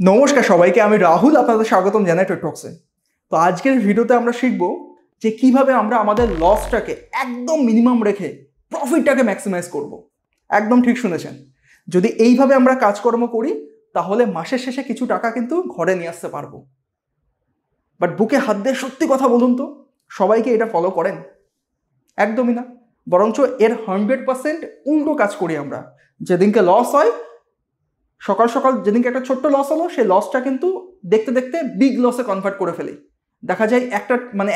নমস্কার সবাইকে, আমি রাহুল আপনাদের স্বাগতম জানাই ট্রেড টক্সে। তো আজকের ভিডিওতে আমরা শিখব যে কিভাবে আমরা আমাদের লসটাকে একদম মিনিমাম রেখে প্রফিটটাকে ম্যাক্সিমাইজ করব। একদম ঠিক শুনেছেন, যদি এইভাবে আমরা কাজকর্ম করি তাহলে মাসের শেষে কিছু টাকা কিন্তু ঘরে নিয়ে আসতে পারবো। বাট বুকে হাত দিয়ে সত্যি কথা বলুন তো, সবাইকে এটা ফলো করেন? একদমই না, বরঞ্চ এর 100% উল্টো কাজ করি আমরা। যেদিনকে লস হয়, সকাল সকাল যেদিনকে একটা ছোট্ট লস হলো, সেই লসটা কিন্তু দেখতে দেখতে বিগ লসে কনভার্ট করে ফেলি। দেখা যায়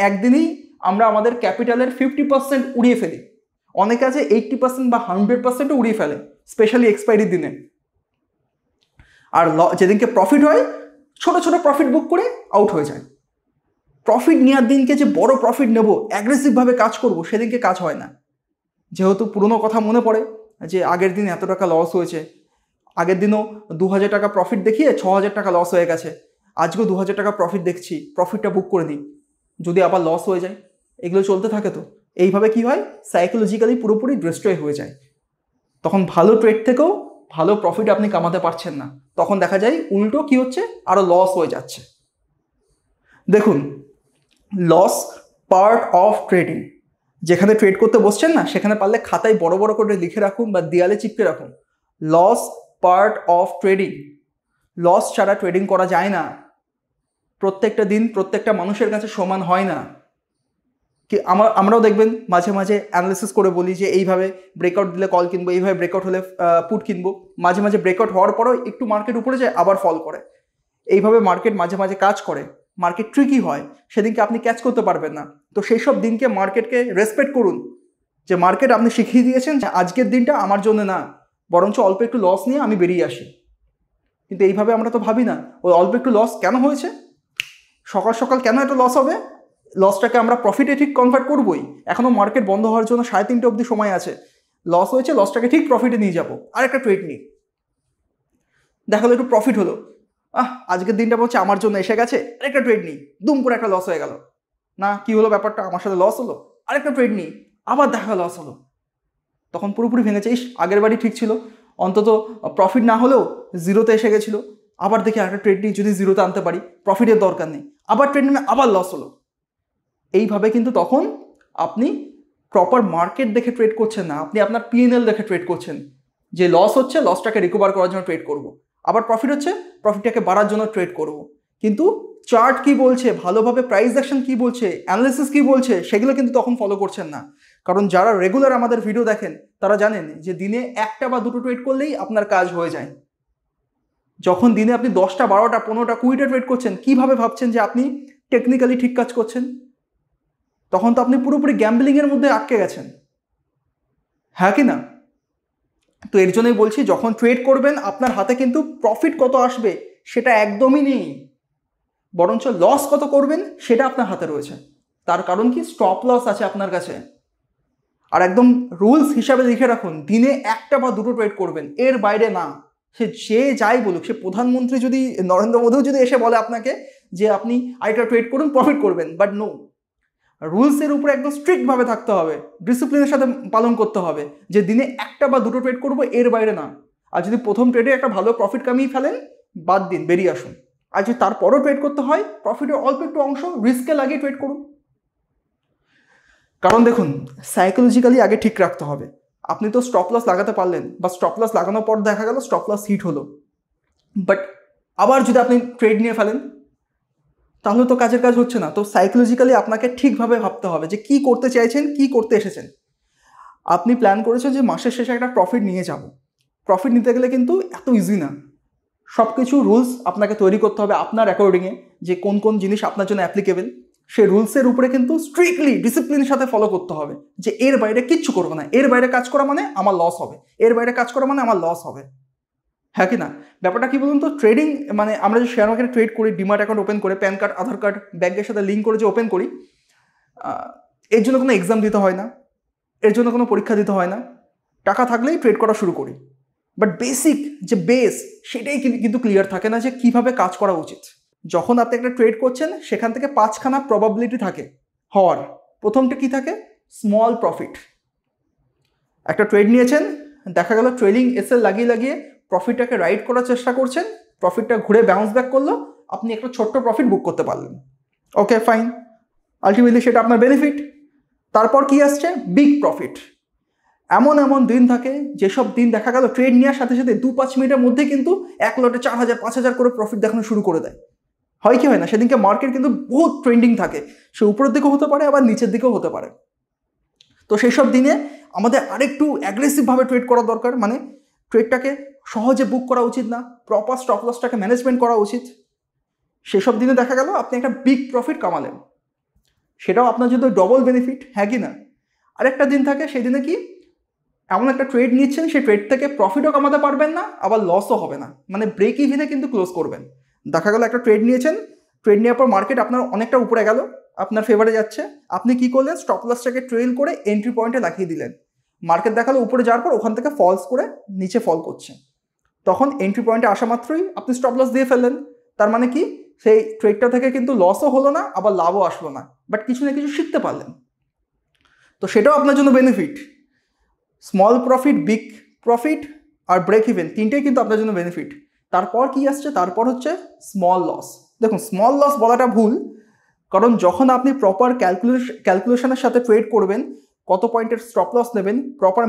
একদিনেই আমরা আমাদের ক্যাপিটালের 50% উড়িয়ে ফেলি। অনেকে আছে 80% বা 100%ও উড়িয়ে ফেলে, স্পেশালি এক্সপায়ারির দিনে। আর যেদিনকে প্রফিট হয়, ছোট ছোট প্রফিট বুক করে আউট হয়ে যায়। প্রফিট নেওয়ার দিনকে যে বড় প্রফিট নেব, অ্যাগ্রেসিভভাবে কাজ করব, সেদিনকে কাজ হয় না। যেহেতু পুরনো কথা মনে পড়ে যে আগের দিন এত টাকা লস হয়েছে, আগের দিনও 2000 টাকা প্রফিট দেখিয়ে 6000 টাকা লস হয়ে গেছে, আজকেও 2000 টাকা প্রফিট দেখছি, প্রফিটটা বুক করে দিই, যদি আবার লস হয়ে যায়। এগুলো চলতে থাকে। তো এইভাবে কি হয়, সাইকোলজিক্যালি পুরোপুরি ডিস্ট্রয় হয়ে যায়। তখন ভালো ট্রেড থেকেও ভালো প্রফিট আপনি কামাতে পারছেন না, তখন দেখা যায় উল্টো কি হচ্ছে, আরও লস হয়ে যাচ্ছে। দেখুন, লস পার্ট অফ ট্রেডিং। যেখানে ট্রেড করতে বসছেন না, সেখানে পারলে খাতায় বড় বড় করে লিখে রাখুন বা দেয়ালে চিপকে রাখুন, loss part of trading. Loss ছাড়া ট্রেডিং করা যায় না। প্রত্যেকটা দিন প্রত্যেকটা মানুষের কাছে সমান হয় না। কি আমরাও দেখবেন মাঝে মাঝে অ্যানালিসিস করে বলি যে এইভাবে ব্রেকআউট দিলে কল কিনবো, এইভাবে ব্রেকআউট হলে পুট কিনবো। মাঝে মাঝে ব্রেকআউট হওয়ার পরেও একটু মার্কেট উপরে যায়, আবার ফল করে। এইভাবে মার্কেট মাঝে মাঝে কাজ করে, মার্কেট ট্রিকি হয়, সেদিনকে আপনি ক্যাচ করতে পারবেন না। তো সেই সব দিনকে মার্কেটকে রেসপেক্ট করুন, যে মার্কেট আপনি শিখিয়ে দিয়েছেন যে আজকের দিনটা আমার জন্য না, বরঞ্চ অল্প একটু লস নিয়ে আমি বেরিয়ে আসি। কিন্তু এইভাবে আমরা তো ভাবি না, ওই অল্প একটু লস কেন হয়েছে, সকাল সকাল কেন এত লস হবে, লসটাকে আমরা প্রফিটে ঠিক কনভার্ট করবোই। এখনও মার্কেট বন্ধ হওয়ার জন্য 3:30 অবধি সময় আছে। লস হয়েছে, লসটাকে ঠিক প্রফিটে নিয়ে যাবো, আরেকটা ট্রেড নিই। দেখালো একটু প্রফিট হলো, আজকের দিনটা বলছে আমার জন্য এসে গেছে, আরেকটা ট্রেড নিই। দুম করে একটা লস হয়ে গেল, না কি হলো ব্যাপারটা, আমার সাথে লস হলো, আরেকটা ট্রেড নিই, আবার দেখা লস হলো। তখন পুরোপুরি ভেঙেছে, আগের বারই ঠিক ছিল, অন্তত প্রফিট না হলেও জিরোতে এসে গেছিলো। আবার দেখি আরেকটা ট্রেড নিই, যদি জিরোতে আনতে পারি, প্রফিটের দরকার নেই, আবার ট্রেড নিয়ে আবার লস হলো। এইভাবে কিন্তু তখন আপনি প্রপার মার্কেট দেখে ট্রেড করছেন না, আপনি আপনার পিএনএল দেখে ট্রেড করছেন। যে লস হচ্ছে, লসটাকে রিকভার করার জন্য ট্রেড করব, আবার প্রফিট হচ্ছে, প্রফিটটাকে বাড়ার জন্য ট্রেড করব। কিন্তু চার্ট কি বলছে, ভালোভাবে প্রাইস অ্যাকশন কি বলছে, অ্যানালিসিস কি বলছে, সেগুলো কিন্তু তখন ফলো করছেন না। কারণ যারা রেগুলার আমাদের ভিডিও দেখেন তারা জানেন যে দিনে একটা বা দুটো ট্রেড করলেই আপনার কাজ হয়ে যায়। যখন দিনে আপনি 10টা 12টা 15টা 20টা ট্রেড করছেন, কিভাবে ভাবছেন যে আপনি টেকনিক্যালি ঠিক কাজ করছেন? তখন তো আপনি পুরোপুরি গ্যাম্বলিংয়ের মধ্যে আটকে গেছেন, হ্যাঁ কি না? তো এর জন্যই বলছি, যখন ট্রেড করবেন আপনার হাতে কিন্তু প্রফিট কত আসবে সেটা একদমই নেই, বরঞ্চ লস কত করবেন সেটা আপনার হাতে রয়েছে। তার কারণ কি, স্টপ লস আছে আপনার কাছে। আর একদম রুলস হিসাবে লিখে রাখুন, দিনে একটা বা দুটো ট্রেড করবেন, এর বাইরে না। সে যাই বলুক, সে প্রধানমন্ত্রী যদি, নরেন্দ্র মোদীও যদি এসে বলে আপনাকে যে আপনি আরেকটা ট্রেড করুন, প্রফিট করবেন, বাট নো, রুলসের উপরে একদম স্ট্রিক্টভাবে থাকতে হবে, ডিসিপ্লিনের সাথে পালন করতে হবে, যে দিনে একটা বা দুটো ট্রেড করবো, এর বাইরে না। আর যদি প্রথম ট্রেডে একটা ভালো প্রফিট কামিয়ে ফেলেন, বাদ দিন, বেরিয়ে আসুন। আর যদি তারপরও ট্রেড করতে হয়, প্রফিটের অল্প একটু অংশ রিস্কে লাগিয়ে ট্রেড করুন। কারণ দেখুন, সাইকোলজিক্যালি আগে ঠিক রাখতে হবে। আপনি তো স্টপ লস লাগাতে পারলেন, বা স্টপ লস লাগানোর পর দেখা গেল স্টপ লস হিট হলো, বাট আবার যদি আপনি ট্রেড নিয়ে ফেলেন, তাহলে তো কাজের কাজ হচ্ছে না। তো সাইকোলজিক্যালি আপনাকে ঠিকভাবে ভাবতে হবে যে কী করতে চাইছেন, কী করতে এসেছেন। আপনি প্ল্যান করেছেন যে মাসের শেষে একটা প্রফিট নিয়ে যাব, প্রফিট নিতে গেলে কিন্তু এত ইজি না। সব কিছু রুলস আপনাকে তৈরি করতে হবে আপনার অ্যাকর্ডিংয়ে, যে কোন কোন জিনিস আপনার জন্য অ্যাপ্লিকেবল। সেই রুলসের উপরে কিন্তু স্ট্রিক্টলি ডিসিপ্লিনের সাথে ফলো করতে হবে, যে এর বাইরে কিচ্ছু করবো না, এর বাইরে কাজ করা মানে আমার লস হবে, এর বাইরে কাজ করা মানে আমার লস হবে, হ্যাঁ কি না? ব্যাপারটা কি বলুন তো, ট্রেডিং মানে আমরা যে শেয়ার মার্কেটে ট্রেড করি, ডিমার্ট অ্যাকাউন্ট ওপেন করে, প্যান কার্ড আধার কার্ড ব্যাংকের সাথে লিঙ্ক করে যে ওপেন করি, এর জন্য কোনো এক্সাম দিতে হয় না, এর জন্য কোনো পরীক্ষা দিতে হয় না, টাকা থাকলেই ট্রেড করা শুরু করি। বাট বেসিক যে বেস, সেটাই কিন্তু ক্লিয়ার থাকে না যে কীভাবে কাজ করা উচিত। যখন আপনি একটা ট্রেড করছেন, সেখান থেকে 5খানা প্রবাবিলিটি থাকে হওয়ার। প্রথমটা কি থাকে, স্মল প্রফিট। একটা ট্রেড নিয়েছেন, দেখা গেল ট্রেলিং এসএল লাগিয়ে লাগিয়ে প্রফিটটাকে রাইড করার চেষ্টা করছেন, প্রফিটটা ঘুরে বাউন্স ব্যাক করলো, আপনি একটা ছোট্ট প্রফিট বুক করতে পারলেন। ওকে ফাইন, আলটিমেটলি সেটা আপনার বেনিফিট। তারপর কি আসছে? Big profit. এমন এমন দিন থাকে যেসব দিন দেখা গেল ট্রেড নেওয়ার সাথে সাথে 2-5 মিনিটের মধ্যে কিন্তু এক লটে 4,000-5,000 করে প্রফিট দেখানো শুরু করে দেয়। হয় কি হয় না? সেদিনকে মার্কেট কিন্তু বহুত ট্রেন্ডিং থাকে, সে উপরের দিকেও হতে পারে আবার নিচের দিকেও হতে পারে। তো সেই সব দিনে আমাদের আরেকটু অ্যাগ্রেসিভভাবে ট্রেড করা দরকার, মানে ট্রেডটাকে সহজে বুক করা উচিত না, প্রপার স্টপ লসটাকে ম্যানেজমেন্ট করা উচিত। সেসব দিনে দেখা গেল আপনি একটা বিগ প্রফিট কামালেন, সেটাও আপনার জন্য ডবল বেনিফিট, হ্যাঁ কি না? আরেকটা দিন থাকে, সেই দিনে কি এমন একটা ট্রেড নিচ্ছেন, সেই ট্রেড থেকে প্রফিটও কামাতে পারবেন না আবার লসও হবে না, মানে ব্রেক ইভিনে কিন্তু ক্লোজ করবেন। দেখা গেল একটা ট্রেড নিয়েছেন, ট্রেড নেওয়ার পর মার্কেট আপনার অনেকটা উপরে গেল, আপনার ফেভারে যাচ্ছে, আপনি কি করলেন? স্টপ লসটাকে ট্রেল করে এন্ট্রি পয়েন্টে লাগিয়ে দিলেন। মার্কেট দেখালো উপরে যাওয়ার পর ওখান থেকে ফলস করে নিচে ফল করছে, তখন এন্ট্রি পয়েন্টে আসা মাত্রই আপনি স্টপ লস দিয়ে ফেললেন। তার মানে কি, সেই ট্রেডটা থেকে কিন্তু লসও হলো না আবার লাভও আসলো না, বাট কিছু না কিছু শিখতে পারলেন, তো সেটাও আপনার জন্য benefit. Small profit, big profit আর ব্রেক ইভেন, তিনটেই কিন্তু আপনার জন্য বেনিফিট। তারপর কি আসছে? তারপর হচ্ছে স্মল লস। দেখুন, স্মল লস বলাটা ভুল, কারণ যখন আপনি প্রপার ক্যালকুলেশনের সাথে ট্রেড করবেন, কত পয়েন্টের স্টপ লস নেবেন, প্রপার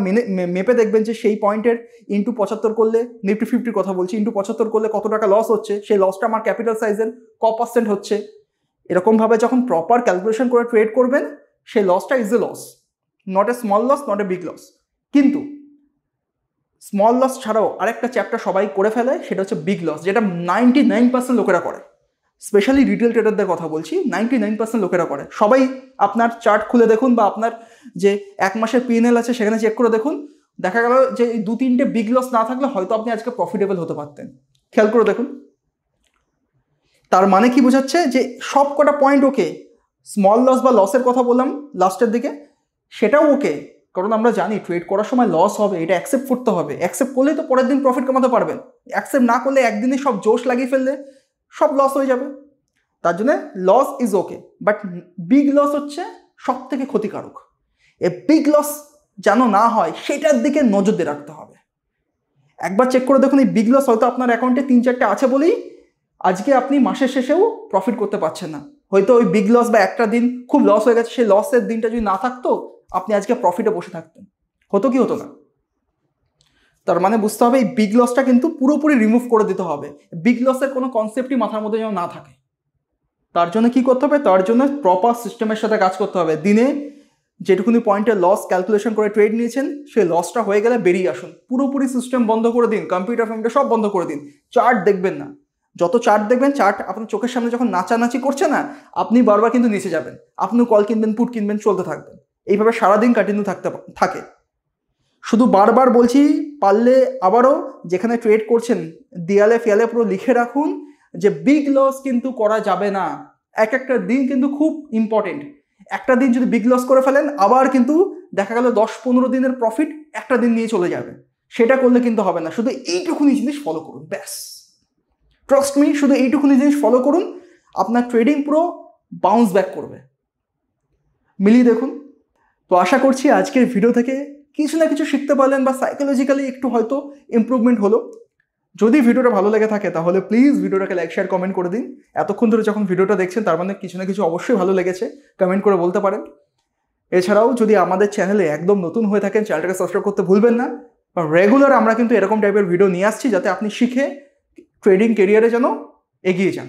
মেপে দেখবেন যে সেই পয়েন্টের ইন্টু 75 করলে, নিফটি 50 কথা বলছি, ইন্টু 75 করলে কত টাকা লস হচ্ছে, সেই লসটা আমার ক্যাপিটাল সাইজের % হচ্ছে, এরকমভাবে যখন প্রপার ক্যালকুলেশন করে ট্রেড করবেন, সেই লসটা is a loss, not a small loss, not a big loss. কিন্তু স্মল লস ছাড়াও আরেকটা চ্যাপ্টার সবাই করে ফেলে, সেটা হচ্ছে বিগ লস, যেটা 99% লোকেরা করে। স্পেশালি রিটেল ট্রেডারদের কথা বলছি, 99% লোকেরা করে। সবাই আপনার চার্ট খুলে দেখুন বা আপনার যে এক মাসের P&L আছে সেখানে চেক করে দেখুন, দেখা গেল যে 2-3টে বিগ লস না থাকলে হয়তো আপনি আজকে প্রফিটেবল হতে পারতেন। খেয়াল করে দেখুন, তার মানে কি বোঝাচ্ছে? যে সব কটা পয়েন্ট ওকে, স্মল লস বা লসের কথা বললাম লাস্টের দিকে, সেটাও ওকে, কারণ আমরা জানি ট্রেড করার সময় লস হবে, এটা অ্যাকসেপ্ট করতে হবে। অ্যাকসেপ্ট করলেই তো পরের দিন প্রফিট কামাতে পারবেন, অ্যাকসেপ্ট না করলে একদিনে সব জোশ লাগিয়ে ফেললে সব লস হয়ে যাবে। তার জন্য loss is okay, but big loss হচ্ছে সব থেকে ক্ষতিকারক। এ বিগ লস যেন না হয় সেটার দিকে নজর দিয়ে রাখতে হবে। একবার চেক করে দেখুন, এই বিগ লস হয়তো আপনার অ্যাকাউন্টে 3-4টে আছে বলেই আজকে আপনি মাসের শেষেও প্রফিট করতে পারছেন না। হয়তো ওই বিগ লস বা একটা দিন খুব লস হয়ে গেছে, সেই লসের দিনটা যদি না থাকতো আপনি আজকে প্রফিটে বসে থাকতেন, হতো কি হতো না? তার মানে বুঝতে হবে এই বিগ লসটা কিন্তু পুরোপুরি রিমুভ করে দিতে হবে। বিগ লসের কোনো কনসেপ্টই মাথার মধ্যে যেন না থাকে। তার জন্য কি করতে হবে? তার জন্য প্রপার সিস্টেমের সাথে কাজ করতে হবে। দিনে যেটুকুনি পয়েন্টের লস ক্যালকুলেশন করে ট্রেড নিয়েছেন, সেই লসটা হয়ে গেলে বেরিয়ে আসুন, পুরোপুরি সিস্টেম বন্ধ করে দিন, কম্পিউটার সব বন্ধ করে দিন, চার্ট দেখবেন না। যত চার্ট দেখবেন, চার্ট আপনার চোখের সামনে যখন নাচানাচি করছে না, আপনি বারবার কিন্তু নিচে যাবেন, আপনি কল কিনবেন, পুট কিনবেন, চলতে থাকবেন, এইভাবে সারাদিন কন্টিনিউ থাকে। শুধু বারবার বলছি, পারলে আবারও যেখানে ট্রেড করছেন দেয়ালে ফেয়ালে পুরো লিখে রাখুন যে বিগ লস কিন্তু করা যাবে না। একটা দিন কিন্তু খুব ইম্পর্টেন্ট, একটা দিন যদি বিগ লস করে ফেলেন, আবার কিন্তু দেখা গেল 10-15 দিনের প্রফিট একটা দিন নিয়ে চলে যাবে, সেটা করলে কিন্তু হবে না। শুধু এইটুকুনি জিনিস ফলো করুন, ব্যাস, ট্রাস্ট মি, শুধু এইটুকুনি জিনিস ফলো করুন, আপনার ট্রেডিং পুরো বাউন্স ব্যাক করবে। মিলিয়ে দেখুন। তো আশা করছি আজকের ভিডিও থেকে কিছু না কিছু শিখতে পারলেন বা সাইকোলজিক্যালি একটু হয়তো ইমপ্রুভমেন্ট হলো। যদি ভিডিওটা ভালো লেগে থাকে তাহলে প্লিজ ভিডিওটাকে লাইক শেয়ার কমেন্ট করে দিন। এতক্ষণ ধরে যখন ভিডিওটা দেখছেন তার মানে কিছু না কিছু অবশ্যই ভালো লেগেছে, কমেন্ট করে বলতে পারেন। এছাড়াও যদি আমাদের চ্যানেলে একদম নতুন হয়ে থাকেন, চ্যানেলটাকে সাবস্ক্রাইব করতে ভুলবেন না। রেগুলার আমরা কিন্তু এরকম টাইপের ভিডিও নিয়ে আসছি যাতে আপনি শিখে ট্রেডিং কেরিয়ারে যেন এগিয়ে যান।